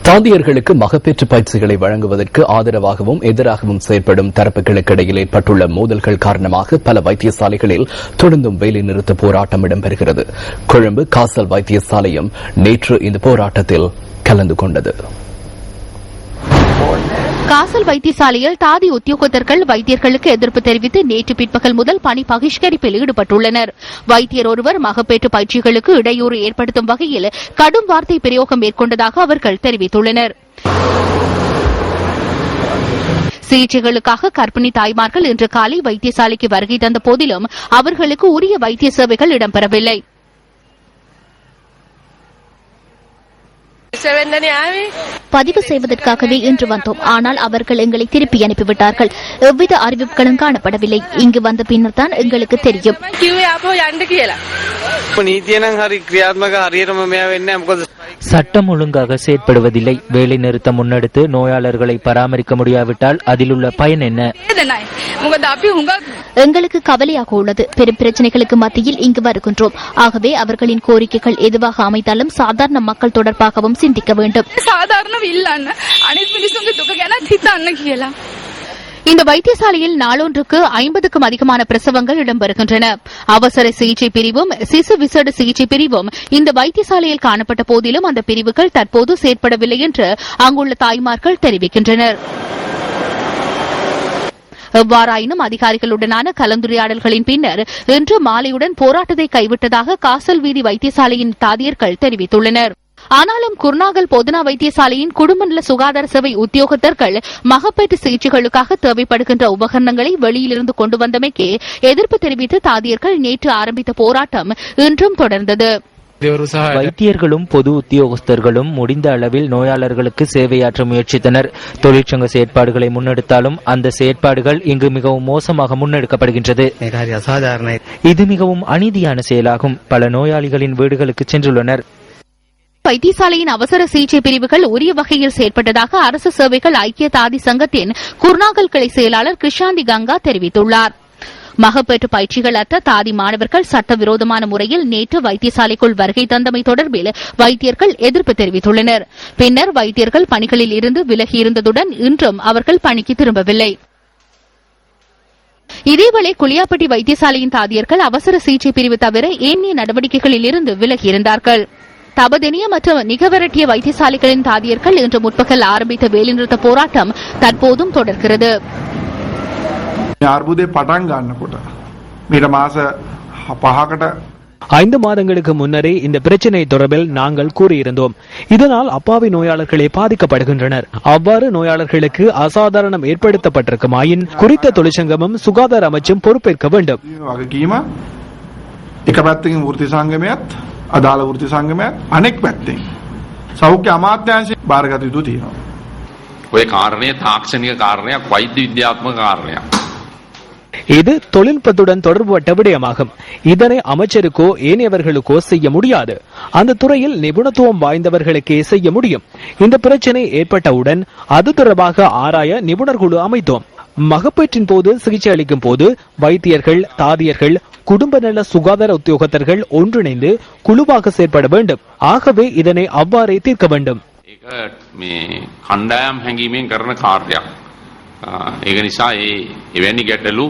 தாதியர்களுக்கு மகப்பேற்று பயிற்சிகளை வழங்குவதற்கு ஆதரவாகவும் எதிராகவும் செயற்படும் தரப்புகளுக்கு இடையில் ஏற்பட்டுள்ள மோதல்கள் காரணமாக பல வைத்தியசாலைகளில் தொடர்ந்தும் வேலைநிறுத்த போராட்டம் இடம்பெறுகிறது. கொழும்பு காசல் வைத்தியசாலையும் நேற்று இந்த போராட்டத்தில் கலந்து கொண்டது. காசல் வைத்தியசாலையில் தாதி உத்தியோகத்தர்கள் வைத்தியர்களுக்கு எதிர்ப்பு தெரிவித்து நேற்று பிற்பகல் முதல் பணி பகிஷ்கரிப்பில் ஈடுபட்டுள்ளனர். வைத்தியர் ஒருவர் மகப்பேற்று பயிற்சிகளுக்கு இடையூறு ஏற்படுத்தும் வகையில் கடும் வார்த்தை பிரயோகம் மேற்கொண்டதாக அவர்கள் தெரிவித்துள்ளனர். சிகிச்சைகளுக்காக கர்ப்பிணி தாய்மார்கள் இன்று காலை வைத்தியசாலைக்கு வருகை தந்த போதிலும் அவர்களுக்கு உரிய வைத்திய சேவைகள் இடம்பெறவில்லை. பதிவு செய்வதற்காகவே இன்று வந்தோம். ஆனால் அவர்கள் எங்களை திருப்பி அனுப்பிவிட்டார்கள். எவ்வித அறிவிப்புகளும் காணப்படவில்லை. இங்கு வந்த பின்னர் தான் எங்களுக்கு தெரியும். சட்டம் ஒழுங்காக செயற்படுவதில்லை. வேலை நிறுத்தம் முன்னெடுத்து நோயாளர்களை பராமரிக்க முடியாவிட்டால் அதில் உள்ள பயன் என்ன? எங்களுக்கு கவலையாக உள்ளது. பெரும் பிரச்சனைகளுக்கு மத்தியில் இங்கு வருகின்றோம். ஆகவே அவர்களின் கோரிக்கைகள் எதுவாக அமைந்தாலும் சாதாரண மக்கள் தொடர்பாகவும் சிந்திக்க வேண்டும். இந்த வைத்தியசாலையில் நாளொன்றுக்கு 50க்கும் அதிகமான பிரசவங்கள் இடம்பெறுகின்றன. அவசர சிகிச்சை பிரிவும் சிசு விசேட சிகிச்சை பிரிவும் இந்த வைத்தியசாலையில் காணப்பட்ட போதிலும் அந்த பிரிவுகள் தற்போது செயற்படவில்லை என்று அங்குள்ள தாய்மார்கள் தெரிவிக்கின்றனர். எவ்வாறாயினும் அதிகாரிகளுடனான கலந்துரையாடல்களின் பின்னர் இன்று மாலையுடன் போராட்டத்தை கைவிட்டதாக காசல் வீதி வைத்தியசாலையின் தாதியர்கள் தெரிவித்துள்ளனர். ஆனாலும் குர்நாகல் பொதுனா வைத்தியசாலையின் குடும்ப நல சுகாதார சேவை உத்தியோகத்தர்கள் மகப்பேற்று சிகிச்சைகளுக்காக தேவைப்படுகின்ற உபகரணங்களை வெளியிலிருந்து கொண்டு வந்தமைக்கு எதிர்ப்பு தெரிவித்து தாதியர்கள் நேற்று ஆரம்பித்த போராட்டம் இன்றும் தொடர்ந்தது. வைத்தியர்களும் பொது உத்தியோகஸ்தர்களும் முடிந்த அளவில் நோயாளர்களுக்கு சேவையாற்ற முயற்சித்தனர். தொழிற்சங்க செயற்பாடுகளை முன்னெடுத்தாலும் அந்த செயற்பாடுகள் இங்கு மிகவும் மோசமாக முன்னெடுக்கப்படுகின்றது. இது மிகவும் அநீதியான செயலாகும். பல நோயாளிகளின் வீடுகளுக்கு சென்றுள்ளனர். வைத்தியசாலையின் அவசர சிகிச்சை பிரிவுகள் உரிய வகையில் செயற்பட்டதாக அரசு சேவைகள் ஐக்கிய தாதி சங்கத்தின் குர்நாகல் கிளை செயலாளர் கிருஷாந்தி கங்கா தெரிவித்துள்ளார். மகப்பேற்று பயிற்சிகள் அற்ற தாதி மாணவர்கள் சட்டவிரோதமான முறையில் நேற்று வைத்தியசாலைக்குள் வருகை தந்தமை தொடர்பில் வைத்தியர்கள் எதிர்ப்பு தெரிவித்துள்ளனர். பின்னர் வைத்தியர்கள் பணிகளில் இருந்து விலகியிருந்ததுடன் இன்றும் அவர்கள் பணிக்கு திரும்பவில்லை. இதேவேளை குளியாப்பட்டி வைத்தியசாலையின் தாதியர்கள் அவசர சிகிச்சை பிரிவு தவிர ஏனைய நடவடிக்கைகளில் இருந்து விலகியிருந்தார்கள். தபதெனிய மற்றும் நிகவரட்டிய வைத்தியசாலைகளின் தாதியர்கள் இன்று முற்பகல் ஆரம்பித்த வேலைநிறுத்த போராட்டம் தற்போதும் தொடர்கிறது. 5 மாதங்களுக்கு முன்னரே இந்த பிரச்சினை தொடர்பில் நாங்கள் கூறியிருந்தோம். இதனால் அப்பாவி நோயாளர்களே பாதிக்கப்படுகின்றனர். அவ்வாறு நோயாளர்களுக்கு அசாதாரணம் ஏற்படுத்தப்பட்டிருக்குமாயின் குறித்த தொழிற்சங்கமும் சுகாதார அமைச்சும் பொறுப்பேற்க வேண்டும். අදාළ වෘත්ති සංගමයක් අනෙක් පැත්තෙන් සෞඛ්‍ය අමාත්‍යාංශය බාරගත යුතු තියෙනවා. ඔය කාරණය තාක්ෂණික කාරණයක්, වෛද්‍ය විද්‍යාත්මක කාරණයක්. இது தொழில்நுட்பத்துடன் தொடர்புபட்ட விடயமாகும். இதனை அமைச்சருக்கோ ஏனையவர்களுக்கோ செய்ய முடியாது. அந்த துறையில் நிபுணத்துவம் வாய்ந்தவர்களுக்கே செய்ய முடியும். இந்த பிரச்சனை ஏற்பட்டவுடன் அது தொடர்பாக ஆராய நிபுணர் குழு அமைத்தோம். மகப்பேற்றின் போது சிகிச்சை அளிக்கும் போது வைத்தியர்கள், தாதியர்கள், குடும்ப நல சுகாதார உத்தியோகத்தர்கள் ஒன்றிணைந்து குழுவாக செயற்பட வேண்டும். ஆகவே இதனை அவ்வாறே தீர்க்க வேண்டும். කණ්ඩායම් හැඟීමෙන් කරන කාර්යයක්. ඒක නිසා එවැනි ගැටලු